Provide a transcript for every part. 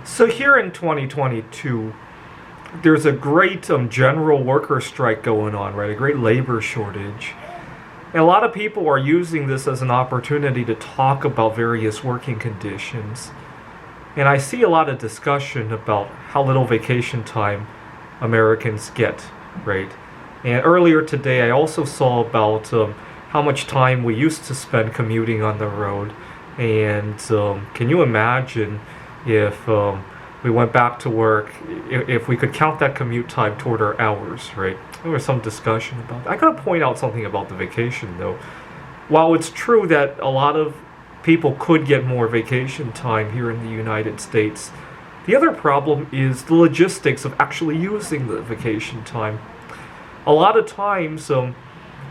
So here in 2022, there's a great general worker strike going on, right? A great labor shortage. And a lot of people are using this as an opportunity to talk about various working conditions. And I see a lot of discussion about how little vacation time Americans get, right? And earlier today, I also saw about how much time we used to spend commuting on the road. And can you imagine if we went back to work, if we could count that commute time toward our hours, right? There was some discussion about that. I gotta point out something about the vacation, though. While it's true that a lot of people could get more vacation time here in the United States, the other problem is the logistics of actually using the vacation time. A lot of times,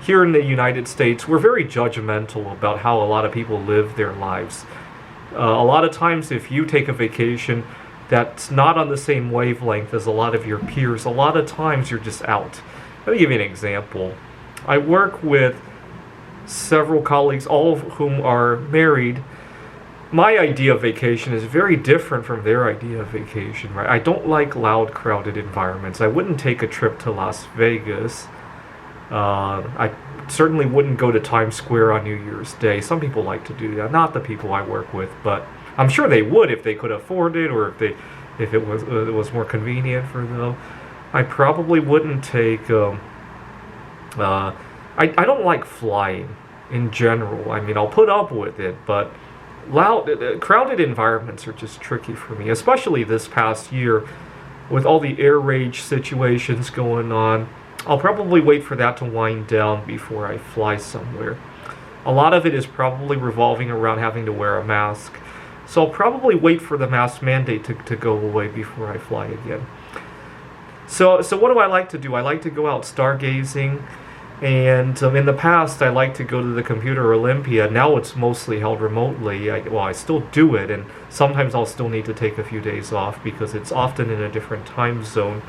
here in the United States, we're very judgmental about how a lot of people live their lives. A lot of times, if you take a vacation that's not on the same wavelength as a lot of your peers, a lot of times you're just out. Let me give you an example. I work with several colleagues, all of whom are married. My idea of vacation is very different from their idea of vacation, right? I don't like loud, crowded environments. I wouldn't take a trip to Las Vegas. I certainly wouldn't go to Times Square on New Year's Day. Some people like to do that, not the people I work with, but I'm sure they would if they could afford it, or if it was more convenient for them. I probably wouldn't take. I don't like flying in general. I mean, I'll put up with it, but crowded environments are just tricky for me, especially this past year with all the air rage situations going on. I'll probably wait for that to wind down before I fly somewhere. A lot of it is probably revolving around having to wear a mask. So I'll probably wait for the mask mandate to go away before I fly again. So what do I like to do? I like to go out stargazing. And in the past, I like to go to the Computer Olympia. Now it's mostly held remotely. I still do it, and sometimes I'll still need to take a few days off because it's often in a different time zone.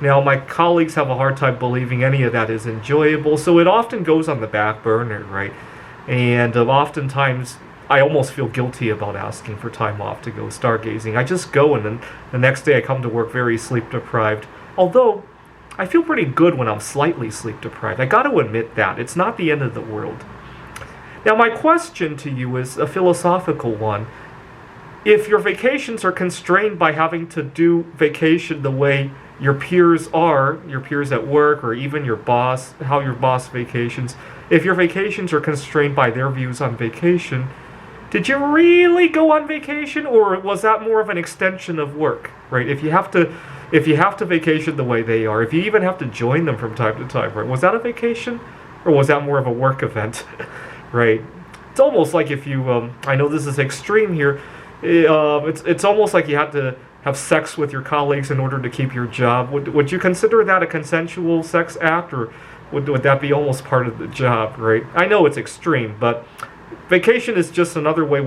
Now, my colleagues have a hard time believing any of that is enjoyable, so it often goes on the back burner, right? And oftentimes, I almost feel guilty about asking for time off to go stargazing. I just go, and then the next day I come to work very sleep-deprived. Although, I feel pretty good when I'm slightly sleep-deprived. I got to admit that. It's not the end of the world. Now, my question to you is a philosophical one. If your vacations are constrained by having to do vacation the way your peers are, your peers at work, or even your boss, how your boss vacations, if your vacations are constrained by their views on vacation, did you really go on vacation, or was that more of an extension of work, right? If you have to vacation the way they are, if you even have to join them from time to time, right? Was that a vacation, or was that more of a work event, right? It's almost like if you, I know this is extreme here, it's almost like you had to have sex with your colleagues in order to keep your job. Would you consider that a consensual sex act, or would that be almost part of the job, right? I know it's extreme, but vacation is just another way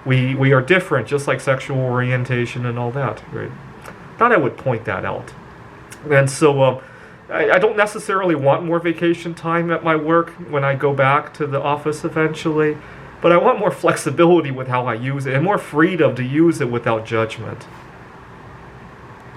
we are different, just like sexual orientation and all that, right? Thought I would point that out. And so I don't necessarily want more vacation time at my work when I go back to the office eventually, but I want more flexibility with how I use it and more freedom to use it without judgment.